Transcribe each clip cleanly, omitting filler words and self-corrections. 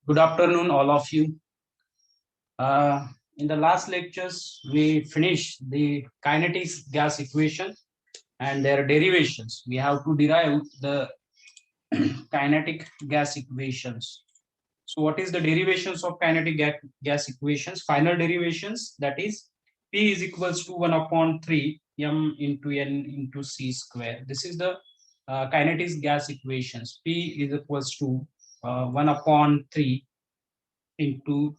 Good afternoon, all of you. In the last lectures, we finished the kinetic gas equation and their derivations. We have to derive the kinetic gas equations. So, what is the derivations of kinetic gas equations? Final derivations, that is, P is equals to 1 upon 3 m into n into c square. This is the kinetic gas equations. P is equals to 1 upon 3 into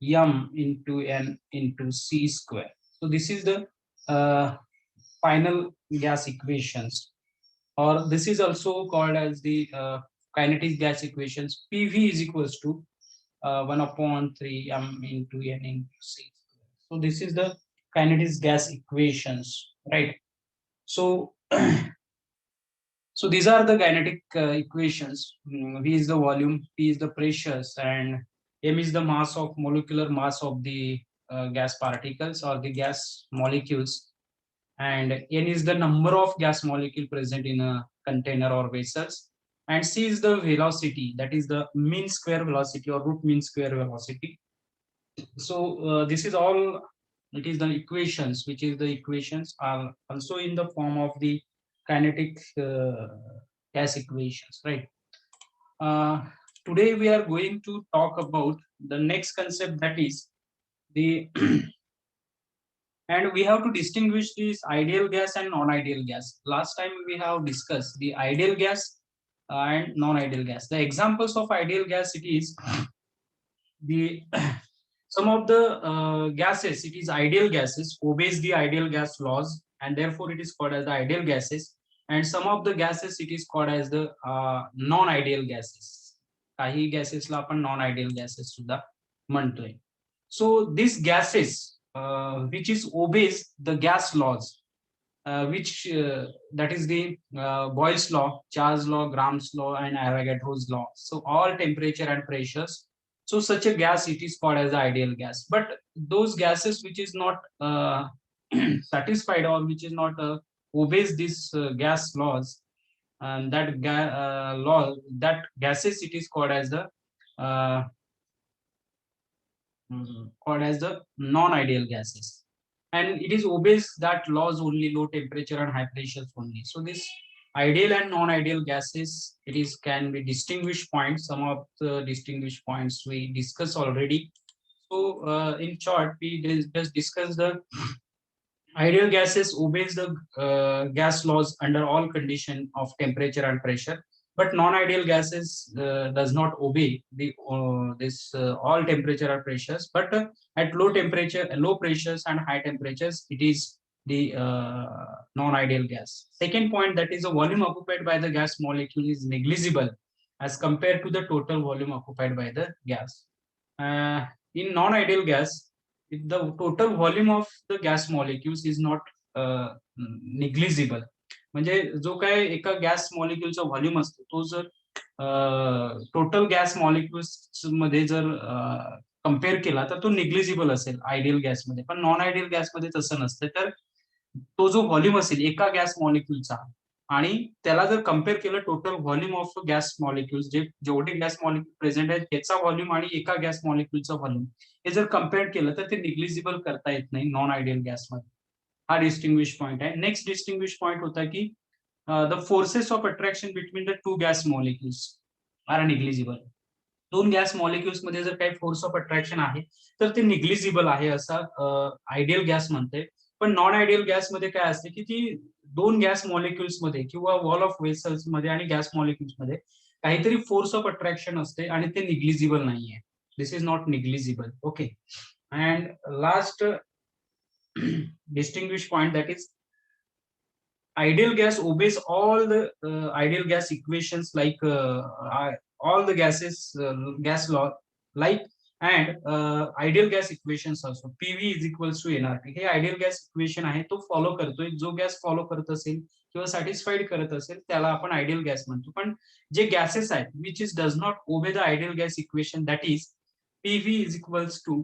m into n into c square. So this is the uh, final gas equations, or this is also called as the kinetic gas equations. PV is equals to 1 upon 3 m into n into c square. So this is the kinetic gas equations, right? So so these are the kinetic equations. V is the volume, P is the pressures, and m is the mass of molecular mass of the gas particles or the gas molecules, and n is the number of gas molecule present in a container or vessels, and c is the velocity, that is the mean square velocity or root mean square velocity. So this is all. It is the equations, which is the equations are also in the form of the kinetic gas equations, right? Uh, Today we are going to talk about the next concept, that is the and we have to distinguish this ideal gas and non-ideal gas. Last time we have discussed the ideal gas and non-ideal gas. The examples of ideal gas, it is the some of the gases, it is ideal gases, obeys the ideal gas laws, and therefore it is called as the ideal gases. And some of the gases, it is called as the non-ideal gases. काही गॅसेसला आपण non ideal gases सुद्धा म्हणतोय. So this gases which is obeys the gas laws, which that is the Boyle's law, Charles law, Graham's law, and Avogadro's law. So all temperature and pressures. So such a gas, it is called as the ideal gas. But those gases which is not satisfied, or which is not obeys these gas laws, and law, that gases, it is called as the uh, called as the non-ideal gases, and it is obeys that laws only, low temperature and high pressures only. So this ideal and non-ideal gases, it is can be distinguished points. Some of the distinguished points we discussed already. So in short, we just discuss the ideal gases obeys the gas laws under all condition of temperature and pressure, but non-ideal gases does not obey the this all temperature and pressures. But at low temperature, low pressures, and high temperatures, it is the non-ideal gas. Second point, that is the volume occupied by the gas molecule is negligible as compared to the total volume occupied by the gas. In non-ideal gas, if the total volume of the gas molecules is not negligible, म्हणजे जो काय एका gas मॉलिक्युलचा volume असतो तो जर total gas molecules मध्ये जर compare केला तर तो निग्लिजिबल असेल आयडियल गॅसमध्ये. पण नॉन आयडियल गॅसमध्ये तसं नसतं. तर तो जो व्हॉल्यूम असेल एका गॅस मॉलिक्युलचा, आणि त्याला जर कम्पेअर केलं total volume of gas molecules, जे जेवढे गॅस मॉलिक्युल प्रेझेंट आहेत त्याचा व्हॉल्यूम आणि एका गॅस मॉलिक्युलचा व्हॉल्यूम, हे जर कम्पेअर केलं तर ते निग्लिजिबल करता येत नाही नॉन आयडियल गॅसमध्ये. हा डिस्टिंग्विश पॉईंट आहे. नेक्स्ट डिस्टिंग्विश पॉईंट होता की the forces of attraction between the two gas molecules are negligible. दोन गॅस मॉलिक्युल्स मध्ये जर काही फोर्स ऑफ अट्रॅक्शन आहे तर ते निग्लिजिबल आहे असं आयडियल गॅस म्हणते. पण नॉन आयडियल गॅसमध्ये काय असते की ती दोन गॅस मॉलिक्युल्स मध्ये किंवा वॉल ऑफ वेसल्स मध्ये आणि गॅस मॉलिक्युल्स मध्ये काहीतरी फोर्स ऑफ अट्रॅक्शन असते आणि ते निग्लिजिबल नाहीये. This is not negligible. Okay. And last distinguish point, that is ideal gas obeys all the ideal gas equations, like all the gases gas law, like, and ideal gas equations also. PV is equals to nRT, हे ideal gas equation आहे, तो follow करतोय. जो gas follow करत असेल किंवा satisfied करत असेल त्याला आपण आयडियल गॅस म्हणतो. पण जे गॅसेस आहेत which is does not obey the ideal gas equation, that is PV is equals to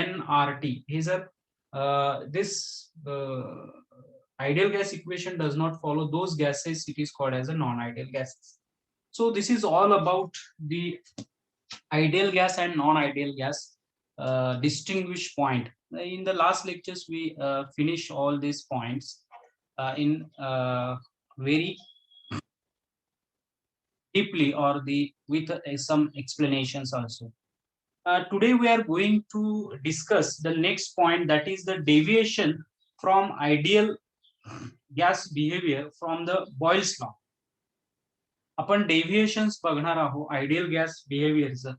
nRT. हे जर this ideal gas equation does not follow those gases, it is called as a non-ideal gases. So this is all about the ideal gas and non-ideal gas distinguish point. In the last lectures, we finish all these points in very deeply or the with some explanations also. Today we are going to discuss the next point, that is the deviation from ideal gas behavior from the Boyle's law. आपण deviations बघणार आहोत ideal gas बिहेवियरचं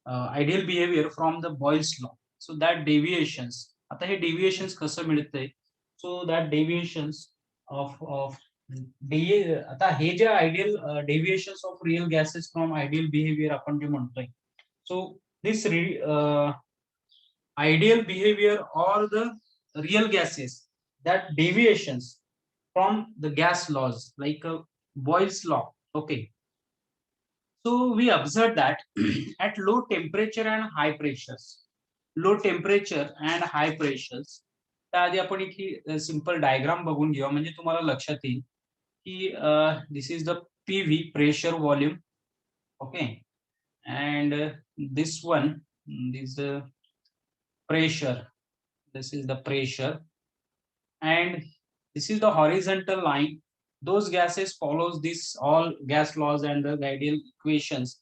ideal behaviour from the Boyle's law. So that deviations, आता हे deviations कसं मिळतंय, सो that deviations of आता हे जे ideal deviations of real gases from ideal behaviour आपण जे म्हणतोय, so this ideal behavior or the real gases, that deviations from the gas laws like Boyle's law. Okay, so we observe that at low temperature and high pressures, low temperature and high pressures, त्याआधी आपण एक simple diagram बघून घेऊया म्हणजे तुम्हाला लक्षात येईल की this is the PV pressure volume. Okay, and this one is the pressure, this is the pressure, and this is the horizontal line. Those gases follows this all gas laws and the ideal equations.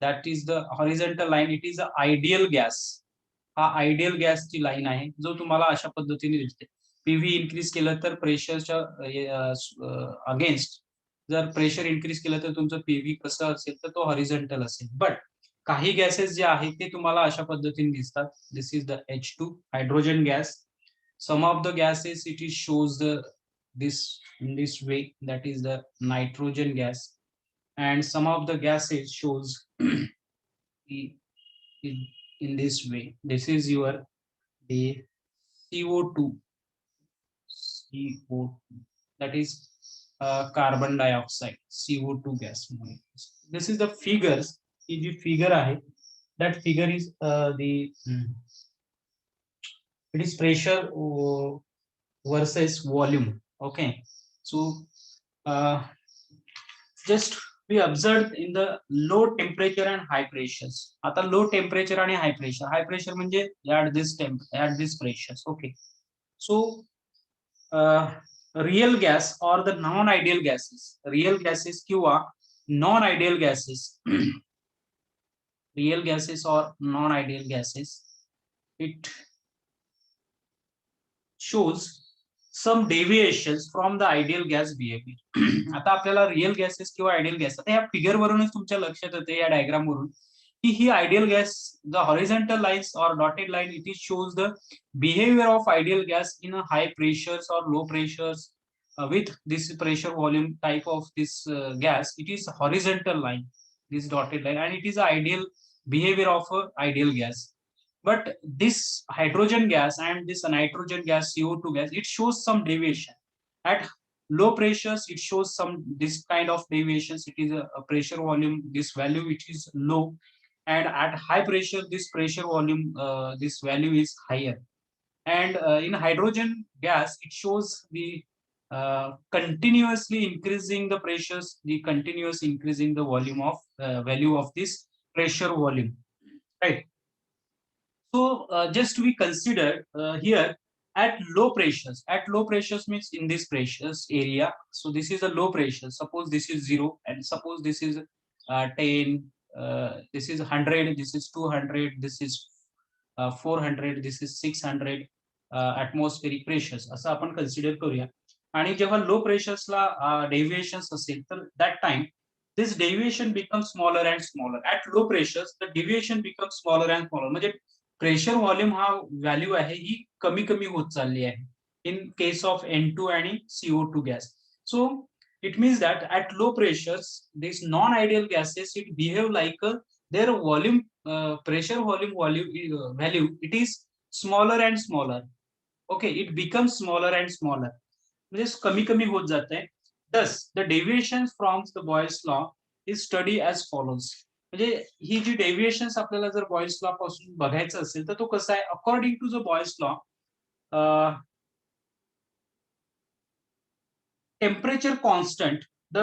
That is the horizontal line, it is the ideal gas. हा ideal gas ची line आहे जो तुम्हाला अशा पद्धतीने दिसते. PV increase केलं तर प्रेशरच्या अगेन्स्ट, जर प्रेशर इन्क्रीज केलं तर तुमचं पीव्ही कसं असेल तर तो हॉरिझॉन्टल असेल. बट काही गॅसेस जे आहेत ते तुम्हाला अशा पद्धतीने दिसतात. This is the H2 hydrogen gas. Some of the gases it is shows the this in this way, that is the nitrogen gas, and some of the gases shows in this way. This is your the CO2, that is carbon dioxide, CO2 gas. This is the figures. ही जी figure आहे, that figure is the it is pressure versus volume. Okay, so just we observed in the low temperature and high pressures. आता low temperature आणि high pressure म्हणजे at this pressures. Okay, so real gas or the non-ideal gases, real gases किंवा non-ideal gases real gases or non-ideal gases, it shows some deviations from the ideal gas behavior. आता आपल्याला real gases किंवा ideal gas, आता या figure वरूनच तुमच्या लक्षात येते या डायग्राम वरून की ही ideal gas, the horizontal lines और dotted line, it is shows the behaviour of ideal gas in high pressures और low pressures with this pressure volume type of this gas. It is horizontal line, this dotted line, and it is ideal behavior of a ideal gas. But this hydrogen gas and this nitrogen gas, CO2 gas, it shows some deviation. At low pressures it shows some this kind of deviations. It is a pressure volume, this value which is low, and at high pressure this pressure volume, this value is higher. And in hydrogen gas it shows the continuously increasing the pressures, the continuous increasing the volume of value of this pressure volume, right? So just we consider here at low pressures. At low pressures means in this pressures area. So this is a low pressure. Suppose this is 0, and suppose this is 10, this is 100, this is 200, this is 400, this is 600 atmospheric pressures असं आपण consider करूया. आणि जेव्हा लो प्रेशर्सला deviations असेल तर that time this deviation becomes smaller and smaller. At low pressures the deviation becomes smaller and smaller. म्हणजे pressure volume हा value आहे ही कमी कमी होत चालली आहे इन केस ऑफ N2 आणि CO2 gas. So it means that at low pressures these non-ideal gases it behave like their volume pressure volume value it is smaller and smaller. Okay, it becomes smaller and smaller, म्हणजे कमी कमी होत जात आहे. Thus the deviations from the Boyle's law is study as follows. म्हणजे ही जी deviations आपल्याला जर Boyle's law पासून बघायचं असेल तर तो कसा आहे, according to the Boyle's law temperature constant, the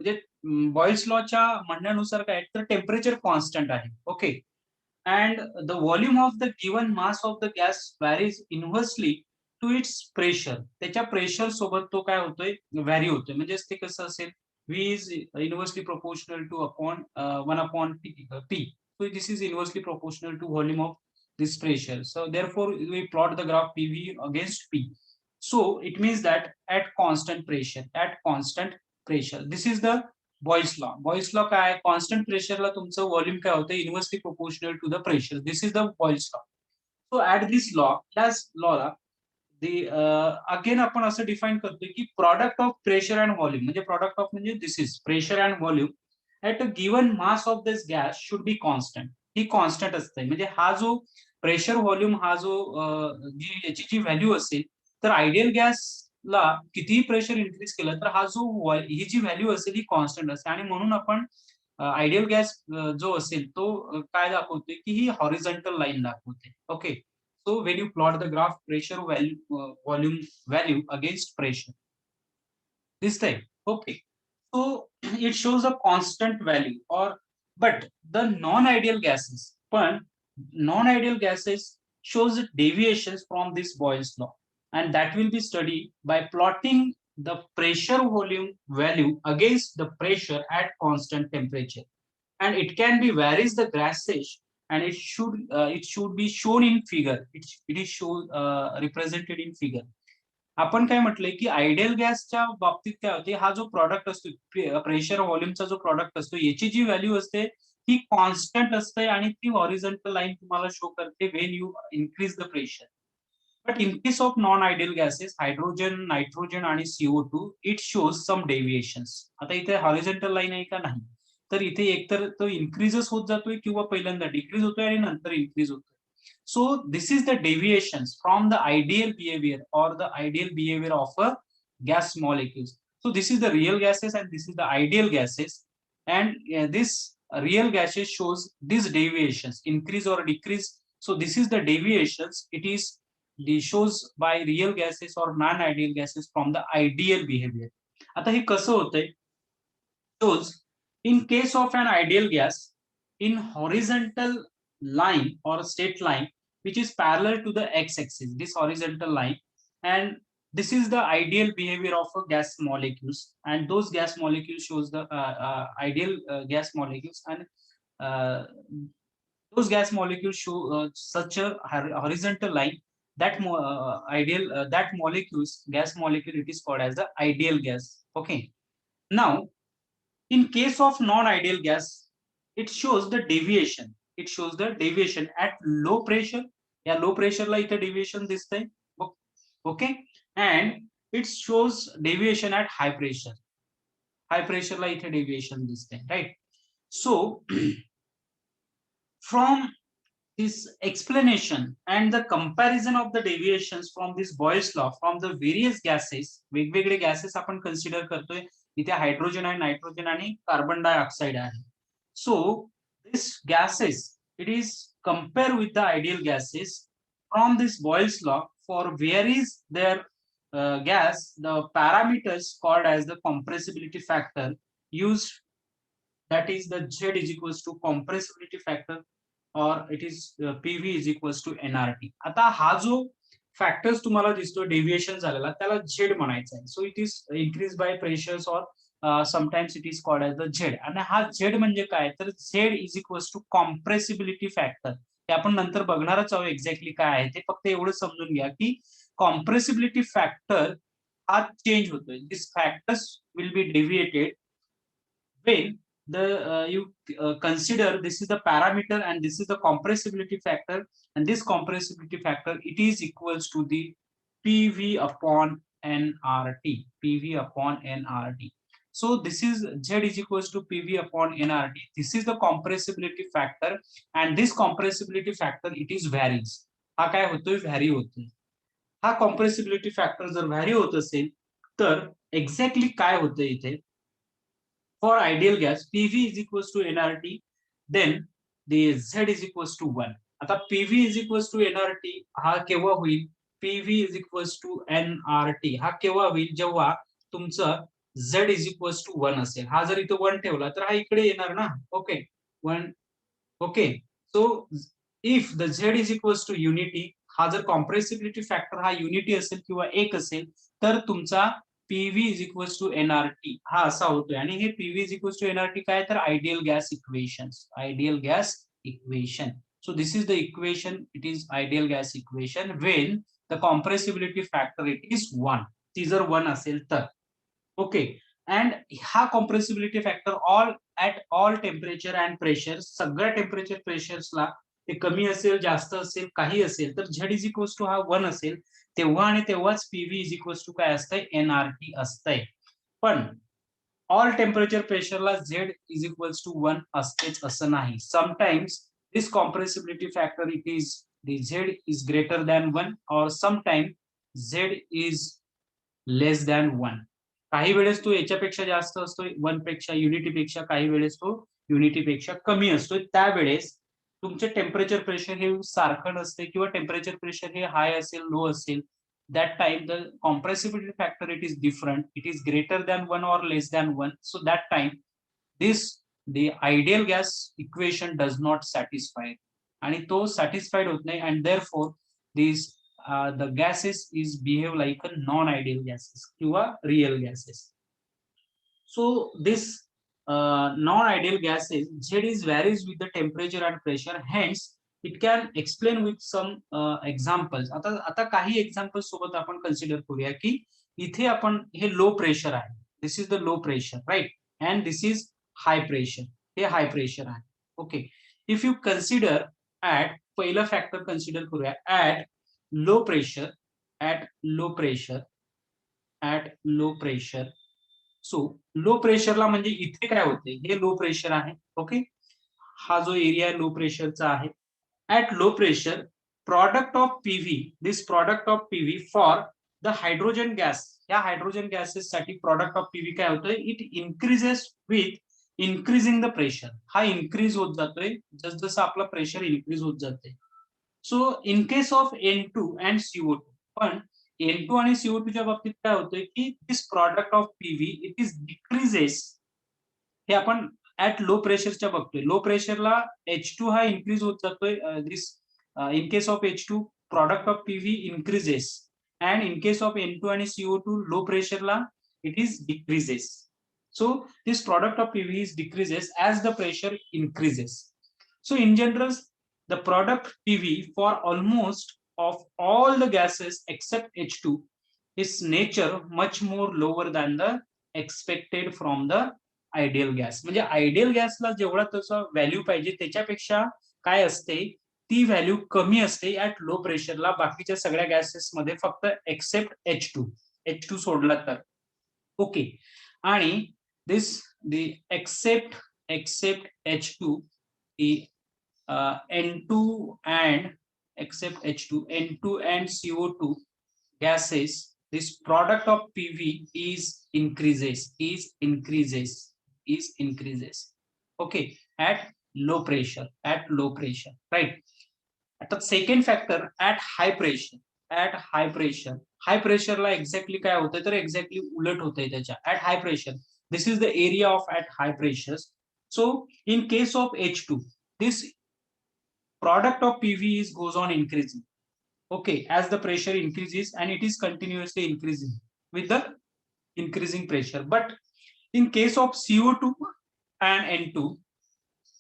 म्हणजे बॉयल्स लॉच्या म्हणण्यानुसार काय तर टेम्परेचर कॉन्स्टंट आहे. Okay. and the volume of the given mass of the gas varies inversely to its pressure. त्याच्या प्रेशर सोबत तो काय होतोय व्हॅरी होतोय. म्हणजे ते कसं असेल V is inversely proportional to upon 1 upon P. So this is inversely proportional to volume of this pressure. So therefore we plot the graph PV against P. So it means that at constant pressure, this is the Boyle's law काय constant प्रेशरला तुमचं volume काय होतं inversely proportional to the pressure. This is the Boyle's law. So at this law याच लॉला again आपण असं define करतोय की product of pressure and volume म्हणजे प्रॉडक्ट ऑफ म्हणजे this is pressure and volume at a given mass of this gas should be constant. ही constant असते म्हणजे हा जो प्रेशर व्हॉल्यूम हा जो याची जी व्हॅल्यू असेल तर आयडियल गॅसला कितीही प्रेशर इन्क्रीज केलं तर हा जो ही जी व्हॅल्यू असेल ही कॉन्स्टंट असते आणि म्हणून आपण आयडियल गॅस जो असेल तो काय दाखवतोय की ही हॉरिझॉन्टल लाईन दाखवते. Okay. So when you plot the graph pressure value, volume value against pressure, this type, okay. So it shows a constant value or but the non-ideal gases, but non-ideal gases shows deviations from this Boyle's law, and that will be studied by plotting the pressure volume value against the pressure at constant temperature, and it can be varies the gases and it should be shown in figure. It is shown represented in figure. आपण काय म्हटलंय की ideal गॅसच्या बाबतीत काय होते हा जो product असतो प्रेशर व्हॉल्यूमचा जो प्रॉडक्ट असतो याची जी व्हॅल्यू असते ती कॉन्स्टंट असते आणि ती हॉरिझॉन्टल लाईन तुम्हाला शो करते when you increase the pressure. But in case of non ideal gases hydrogen nitrogen आणि CO2 it shows some deviations. आता इथे हॉरिझॉन्टल लाईन आहे का नाही तर इथे एकतर तो इन्क्रीजच होत जातोय किंवा पहिल्यांदा डिक्रीज होतोय आणि नंतर इन्क्रीज होतोय. So this is the deviations from the ideal behavior or the ideal behavior of a gas molecules. So this is the real gases and this is the ideal gases, and this real gases shows these deviations increase or decrease. So this is the deviations. It is the shows by real gases or non-ideal gases from the ideal behavior. आता हे कसं होतंय shows in case of an ideal gas in horizontal line or straight line which is parallel to the x-axis, this horizontal line, and this is the ideal behavior of a gas molecules, and those gas molecules shows the ideal gas molecules, and uh, those gas molecules show such a horizontal line that ideal that molecules gas molecule it is called as the ideal gas. Okay. Now in case of non-ideal gas, it shows the deviation. It shows the deviation at low pressure. Yeah, low pressure like the deviation this time. Okay. And it shows deviation at high pressure. High pressure like the deviation this time, right? So from this explanation and the comparison of the deviations from this Boyle's law from the various gases, वेगवेगळे gases आपण consider करतोय. इथे hydrogen आहे nitrogen आणि carbon dioxide आहे. So this gases it is compared with the ideal gases from this Boyle's law for varies their gas the parameters called as the compressibility factor used, that is the Z is equals to compressibility factor or it is PV is equals to nRT. आता हा जो factors तुम्हाला दिसतो deviation झालेला त्याला Z म्हणायचा आहे. So it is increase by pressures और sometimes it is called as the Z. आणि हा झेड म्हणजे काय तर Z is equals to compressibility factor. ते आपण नंतर बघणारच आहोत एक्झॅक्टली काय आहे ते. फक्त एवढं समजून घ्या की कॉम्प्रेसिबिलिटी फॅक्टर हा चेंज होतोय. This factors will be deviated when you consider this is the parameter and this is the compressibility factor, and this compressibility factor it is equals to the PV upon nRT. PV upon nRT. So this is Z is equals to PV upon nRT. This is the compressibility factor, and this compressibility factor it is varies. हा काय होतोय vary होतोय. हा compressibility factor जर vary होत असेल तर exactly काय होतंय इथे for ideal gas PV is equals to nRT, then the Z is equals to 1. आता PV is equals to nRT हा केव्हा होईल PV is equals to nRT हा केव्हा होईल जेव्हा तुमचं Z इज इक्वल्स टू 1 असेल, हा जर इथे 1 ठेवला तर हा इकडे येणार ना. Okay 1. Okay so if the Z is equals to unity, हा जर कॉम्प्रेसिबिलिटी फॅक्टर हा युनिटी असेल किंवा 1 असेल तर तुमचा PV is equals to NRT हा असा होतोय. आणि हे PV is equals to NRT काय तर ideal gas equation. Ideal gas equation. So this is the equation, it is ideal gas equation when the compressibility factor it is 1. ती जर 1 असेल तर. ओके अँड हा compressibility factor all temperature and pressure, सगळ्या temperature प्रेशर्सला ते कमी असेल जास्त असेल काही असेल तर झेड इज इक्वल्स टू हा 1 असेल तेव्हा आणि तेव्हाच पीव्ही इज इक्वल्स टू काय असतंय एनआरटी असतंय. पण ऑल टेम्परेचर प्रेशरला झेड इज इक्वल्स टू 1 असतेच असं नाही. Sometimes this compressibility factor it is the z is greater than 1 or sometime z is less than 1. काही वेळेस तो याच्यापेक्षा जास्त असतो 1 पेक्षा युनिटी पेक्षा, काही वेळेस तो युनिटी पेक्षा कमी असतो. त्यावेळेस तुमचे टेम्परेचर प्रेशर हे सारखं नसते किंवा टेम्परेचर प्रेशर हे हाय असेल लो असेल. that time the compressibility factor it is different, it is greater than 1 or less than 1. So that time this the ideal gas equation does not satisfy आणि तो satisfied होत नाही and therefore this the gases is behave like a non-ideal gases किंवा real gases. So this non-ideal gases Z is varies with the temperature and pressure. Hence, it can explain with some examples. आता काही examples सोबत आपण consider करूया की इथे आपण हे low pressure आहे. This is the low pressure, right? And this is high pressure. Hey high pressure आहे. Okay. If you consider at पहिला factor consider करूया at low pressure, at low pressure, at low pressure. सो लो प्रेशरला म्हणजे इथे काय होते हे low pressure आहे. Okay हा जो एरिया लो प्रेशरचा आहे. At low pressure product of PV, this product of PV for the hydrogen gas, या हायड्रोजन गॅसेस साठी प्रॉडक्ट ऑफ पीव्ही काय होतोय it increases with increasing the pressure. हा इन्क्रीज होत जातोय जसं आपलं प्रेशर इन्क्रीज होत जाते. So in case of N2 and CO2, पण N2 आणि CO2 च्या बाबतीत काय होतंय की this product of PV it is decreases. हे आपण ऍट लो प्रेशरच्या बघतोय. लो प्रेशरला H2 हा इन्क्रीज होत जातोय. This in case of H2 product of PV increases and in case of N2 आणि CO2 लो प्रेशरला it is decreases. So this product of PV is decreases as the pressure increases. So in general, the product PV for almost of all the gases except H2 is nature much more lower than the expected from the ideal gas. म्हणजे ideal गॅसला जेवढा त्याचा value पाहिजे त्याच्यापेक्षा काय असते ती value कमी असते ऍट लो प्रेशरला बाकीच्या सगळ्या गॅसेस मध्ये फक्त एक्सेप्ट H2 सोडला तर. ओके आणि this the except H2 N2 and except H2, N2 and CO2 gases, this product of PV is increases. Okay, at low pressure, right? At the second factor, at high pressure, high pressure La exactly काय होतंय तर exactly उलट होतंय त्याच्या. At high pressure, this is the area of at high pressures. So in case of H2, this product of PV is goes on increasing. Okay, as the pressure increases and it is continuously increasing with the increasing pressure. But in case of CO2 and N2,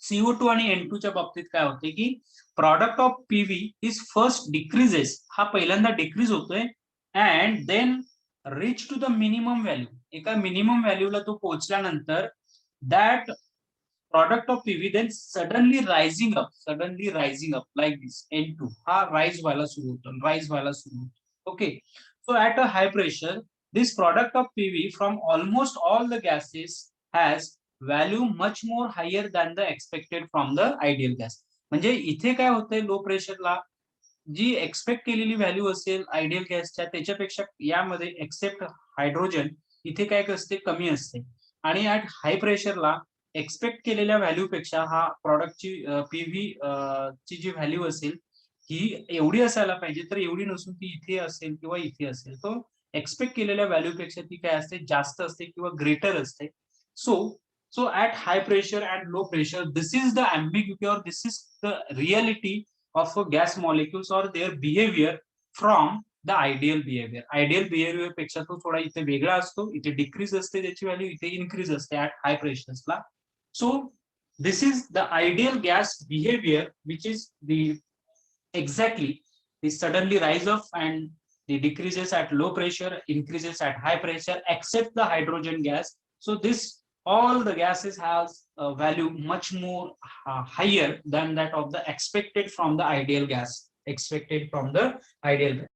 CO2 आणि N2 च्या बाबतीत काय होते की product of PV is first decreases, हा पहिल्यांदा decrease होतोय and then reach to the minimum value. एका मिनिमम व्हॅल्यूला तो पोहोचल्यानंतर that product of PV then suddenly rising up like this. N2 हा rise व्हायला सुरू होतो. Okay, so at a high pressure this product of PV from almost all the gases has value much more higher than the expected from the ideal gas. म्हणजे इथे काय होतंय लो प्रेशरला जी expect केलेली value असेल आयडियल गॅसच्या त्याच्यापेक्षा यामध्ये एक्सेप्ट हायड्रोजन इथे काय असते कमी असते. आणि ऍट हाय प्रेशरला एक्सपेक्ट केलेल्या व्हॅल्यू पेक्षा हा प्रॉडक्टची पीव्ही ची जी व्हॅल्यू असेल ही एवढी असायला पाहिजे तर एवढी नसून ती इथे असेल किंवा इथे असेल. तो एक्सपेक्ट केलेल्या व्हॅल्यूपेक्षा ती काय असते, जास्त असते किंवा ग्रेटर असते. सो at high pressure and low pressure, this is the ambiguity or this is the reality of a gas molecules or their behavior from the ideal behavior. Ideal behavior पेक्षा तो थोडा इथे वेगळा असतो, इथे डिक्रीज असते त्याची व्हॅल्यू, इथे इन्क्रीज असते at high pressures La. So this is the ideal gas behavior, which is the exactly the suddenly rise up and the decreases at low pressure, increases at high pressure, except the hydrogen gas. So this all the gases has a value much more higher than that of the expected from the ideal gas, expected from the ideal gas.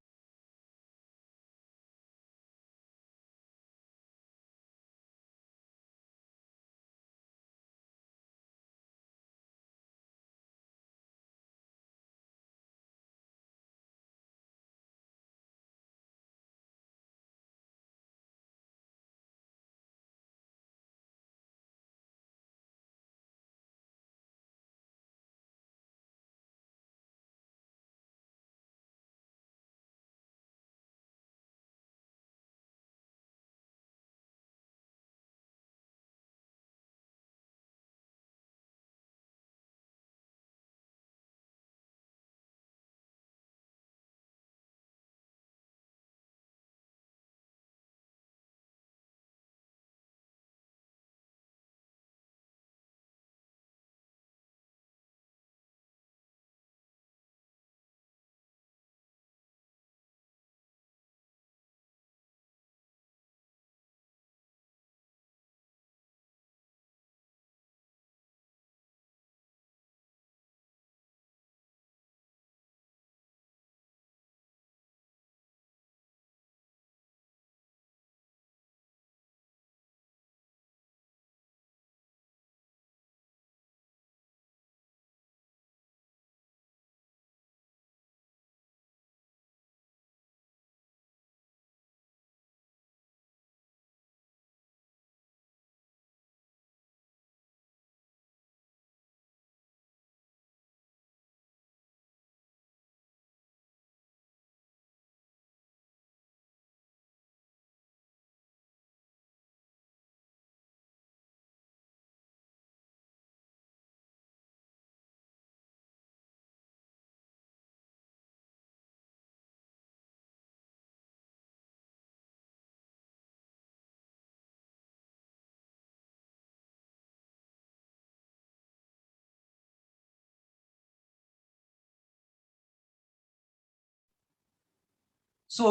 So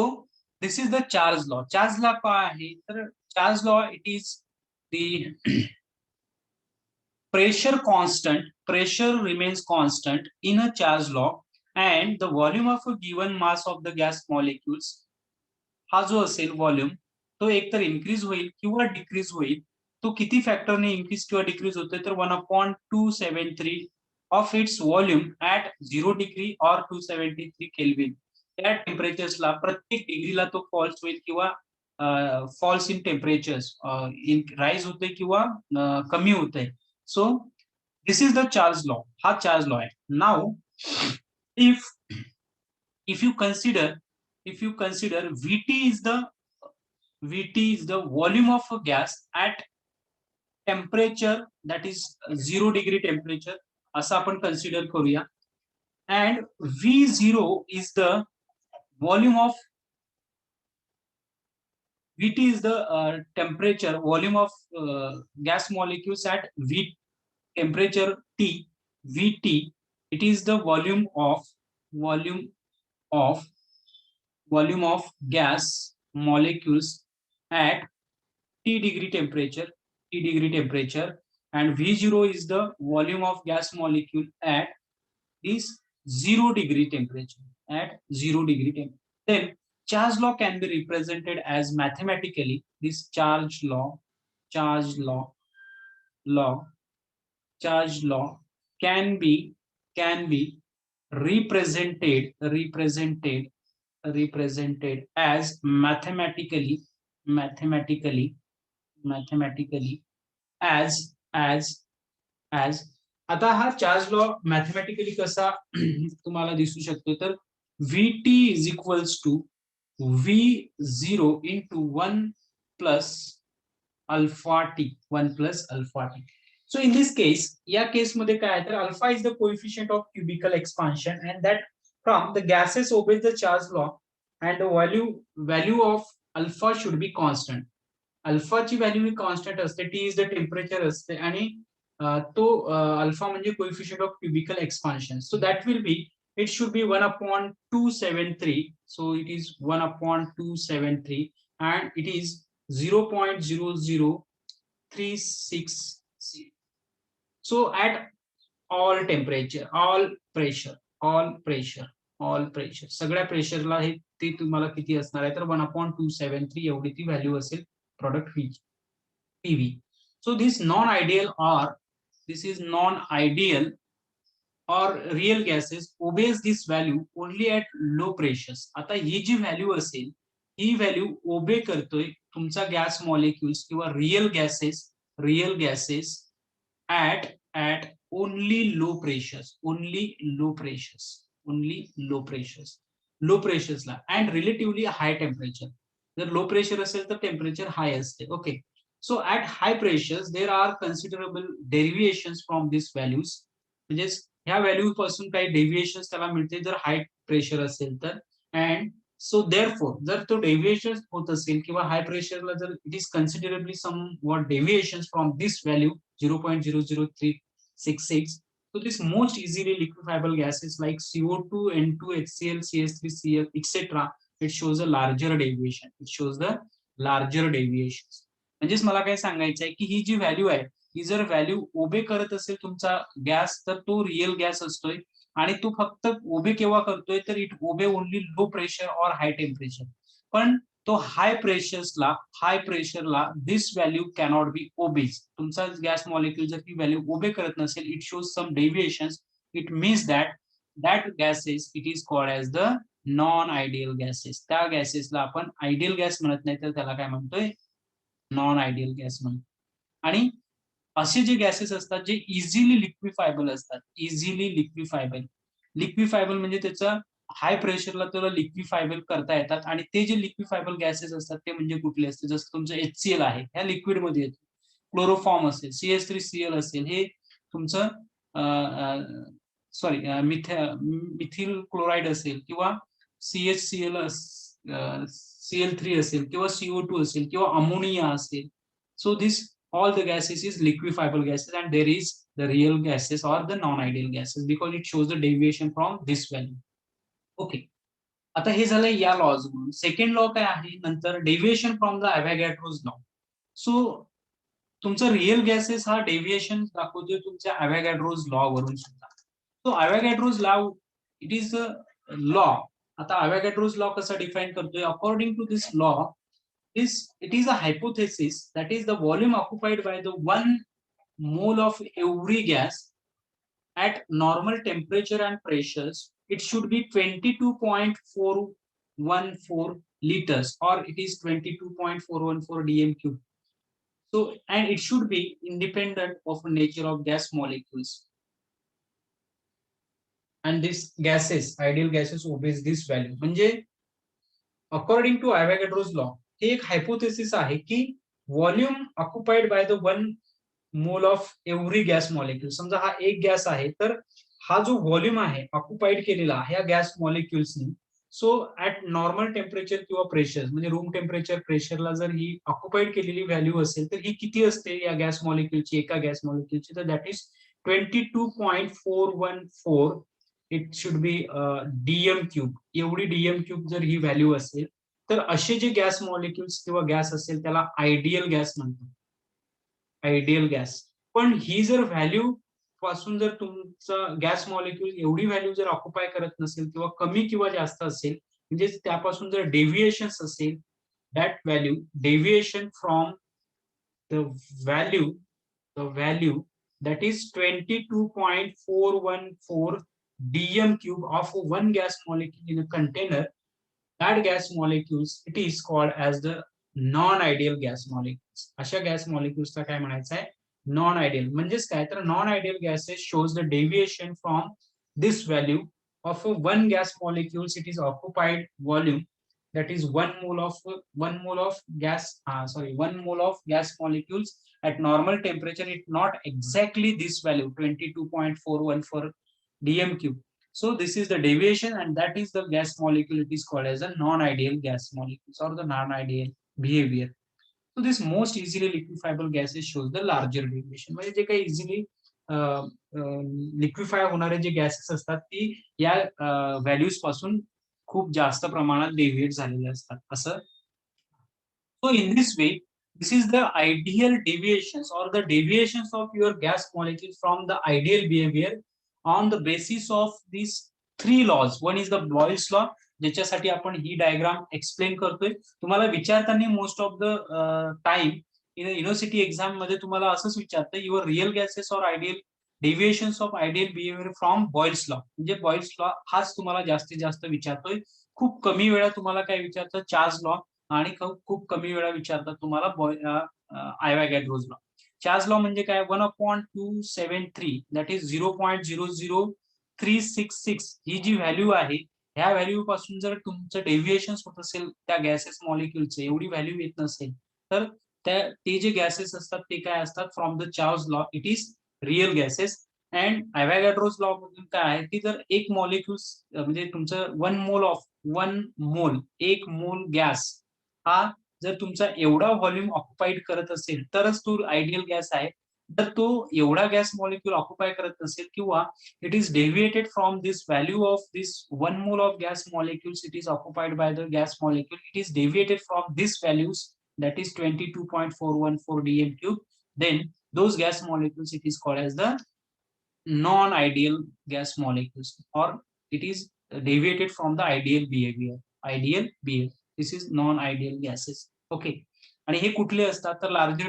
this is the charge law. Charge law काय आहे तर charge law it is the pressure remains constant in a charge law and the volume of a given mass of the gas molecules, हा जो असेल volume तो एकतर increase होईल किंवा डिक्रीज होईल. तो किती फॅक्टरने इन्क्रीज किंवा डिक्रीज होतोय तर 1/273 of its volume at 0 degree और 273 केल्विन. त्या टेम्परेचर्सला प्रत्येक डिग्रीला तो फॉल्स होईल किंवा falls in temperatures in rise होते किंवा कमी होते. So this is the Charles law. हा चार्ज लॉ आहे. Now if if you consider if you consider vt is the volume of a gas at temperature that is 0 degree temperature असं आपण consider करूया. and v0 is the volume of vt is the temperature volume of gas molecules at v temperature t. vt it is the volume of volume of gas molecules at t degree temperature, and v0 is the volume of gas molecule at this 0 degree temperature, at 0 degree temperature. Then charge law can be represented as mathematically. This law charge law can be represented as mathematically as आता हा Charles law mathematically कसा तुम्हाला दिसू शकतो तर vt is equals to V0 into 1 plus alpha t, 1 plus alpha t. So in this case, या case मध्ये काय आहे तर alpha is the coefficient of cubical expansion and that from the gases obeys the Charles law and the value of alpha should be constant. Alpha ची value ही constant असते, T is the temperature असते आणि तो alpha म्हणजे coefficient of cubical expansion. So that will be it should be 1 upon 273. So it is 1 upon 273 and it is 0.0036. So at all temperature, all pressure सगळ्या प्रेशरला हे ते तुम्हाला किती असणार आहे तर 1/273 एवढी ती व्हॅल्यू असेल product PV. So this is non-ideal or real gases obeys this value only at low pressures. आता ही जी व्हॅल्यू असेल ही व्हॅल्यू ओबे करतोय तुमचा गॅस मॉलिक्युल्स किंवा real gases at only low pressures ला and relatively high temperature. जर low pressure असेल तर टेम्परेचर हाय असते. Okay, so at high pressures there are considerable derivations from this values. म्हणजे ह्या व्हॅल्यू पासून काही डेव्हिएशन्स त्याला मिळते जर हाय प्रेशर असेल तर. अँड सो देअरफॉर जर तो डेव्हिएशन होत असेल किंवा हाय प्रेशरला जर it is considerably somewhat deviations from this value 0.00366. So this most easily liquefiable gases like CO2, N2, HCl, CH3, Cl, etc. It shows a larger deviation. म्हणजेच मला काय सांगायचं आहे की ही जी व्हॅल्यू आहे ही जर व्हॅल्यू ओबे करत असेल तुमचा गॅस तर तो रिअल गॅस असतोय आणि तो फक्त ओबे केव्हा करतोय तर इट ओबे ओनली लो प्रेशर और हाय टेम्परेचर. पण तो हाय प्रेशरला this value cannot be obeys. तुमचा गॅस मॉलिक्युल जर ती व्हॅल्यू ओबे करत नसेल it shows some deviations. It means that gases it is called as the non ideal gases. त्या गॅसेसला आपण आयडियल गॅस म्हणत नाही तर त्याला काय म्हणतोय नॉन आयडियल गॅस म्हणतो. आणि असे जे गॅसेस असतात जे इझिली लिक्विफायबल असतात, लिक्विफायबल म्हणजे त्याचं हाय प्रेशरला त्याला लिक्विफायबल करता येतात आणि ते जे लिक्विफायबल गॅसेस असतात ते म्हणजे कुठले असते जसं तुमचं HCl आहे ह्या लिक्विड मध्ये येतो, क्लोरोफॉर्म असेल, CH3Cl असेल, हे तुमचं सॉरी मिथिल क्लोराइड असेल किंवा CHCl Cl3 असेल किंवा CO2 असेल किंवा अमोनिया असेल. So this all the gases is liquefiable gases and there is the real gases or the non-ideal gases because it shows the deviation from this value. Okay, आता हे झालं या laws म्हणून. Second law काय आहे नंतर deviation from the अवॅगॅड्रोज law. सो तुमचा real gases हा deviation दाखवतोय तुमच्या अवॅगॅड्रोज लॉ वरून सुद्धा. So Avogadro's law it is the law. आता अवॅगॅड्रोज लॉ कसा डिफाईन करतोय according to this law it is a hypothesis that is the volume occupied by the 1 mole of every gas at normal temperature and pressures it should be 22.414 liters or it is 22.414 dm cube. So and it should be independent of the nature of gas molecules and these gases ideal gases obeys this value. म्हणजे according to Avogadro's law हे एक hypothesis आहे की volume occupied by the 1 mole of every gas molecule. समजा हा एक gas आहे तर हा जो व्हॉल्यूम आहे ऑक्युपाइड केलेला ह्या गॅस मॉलिक्युल्सनी. सो ऍट नॉर्मल टेम्परेचर किंवा प्रेशर म्हणजे रूम टेम्परेचर प्रेशरला जर ही ऑक्युपाइड केलेली व्हॅल्यू असेल तर ही किती असते या गॅस मॉलिक्युलची एका गॅस मॉलिक्युलची तर that is 22.414. It should be DM cube. एवढी डीएम क्यूब जर ही व्हॅल्यू असेल तर असे जे गॅस मॉलिक्युल्स किंवा गॅस असेल त्याला आयडियल गॅस म्हणतात, आयडियल गॅस. पण ही जर व्हॅल्यू पासून जर तुमचा गॅस मॉलिक्युल एवढी व्हॅल्यू जर ऑक्युपाय करत नसेल किंवा कमी किंवा जास्त असेल म्हणजे त्यापासून जर डेव्हिएशन्स असेल that value deviation from the value that is 22.414 dm cube of one gas molecule in a container. That gas molecules it is called as the non-ideal gas molecules. अशा गॅस मॉलिक्युल्सला काय म्हणायचं आहे नॉन आयडियल. म्हणजेच काय तर non ideal gases shows the deviation from this value of one gas molecules it is occupied volume that is 1 mole of gas, 1 mole of gas molecules at normal temperature, it not exactly this value 22.41 for dm cube. So this is the deviation, and that is the gas molecule. It is called as a non-ideal gas molecules or the non-ideal behavior. So this most easily liquefiable gases shows the larger deviation. म्हणजे जे काही easily लिक्विफाय होणारे जे gases असतात ती या values पासून खूप जास्त प्रमाणात डेव्हिएट झालेले असतात असं. So in this way, this is the ideal deviations or the deviations of your gas molecule from the ideal behavior on the basis of these three laws. One is the Boyle's law, ज्याच्यासाठी आपण ही diagram explain करतोय. तुम्हाला विचारताना most of the time university exam मध्ये तुम्हाला असंच विचारतं, your real gases और ideal deviations of ideal behaviour from Boyle's law. म्हणजे बॉयल्स लॉ हाच तुम्हाला जास्तीत जास्त विचारतोय. खूप कमी वेळा तुम्हाला काय विचारतं, चार्ल्स लॉ, आणि खूप कमी वेळा विचारतात तुम्हाला आयवॅगॅड्रोज लॉ. चार्ल्स लॉ म्हणजे काय, 1/273 दॅट इज 0.00366 ही जी व्हॅल्यू आहे, ह्या व्हॅल्यू पासून जर तुमचं डेव्हिएशन होत असेल त्या गॅसेस मॉलिक्युलचे, एवढी व्हॅल्यू येत नसेल, तर ते जे गॅसेस असतात ते काय असतात, from the Charles law it is real gases. And Avogadro's law मधून काय आहे की जर एक मॉलिक्युल्स म्हणजे तुमचं 1 मोल एक मोल गॅस हा जर तुमचा एवढा व्हॉल्यूम ऑक्युपाईड करत असेल तरच तो आयडियल गॅस आहे. तर तो एवढा गॅस मॉलिक्युल ऑक्युपाय करत नसेल किंवा it is deviated from this value of this 1 mole of gas molecules, it is occupied by the gas molecule, it is deviated from these values, that is 22.414 dm cube, then those gas molecules it is called as the non-ideal gas molecules, or it is deviated from the ideal behavior. This is non-ideal gases. Okay. आणि हे कुठले असतात तर larger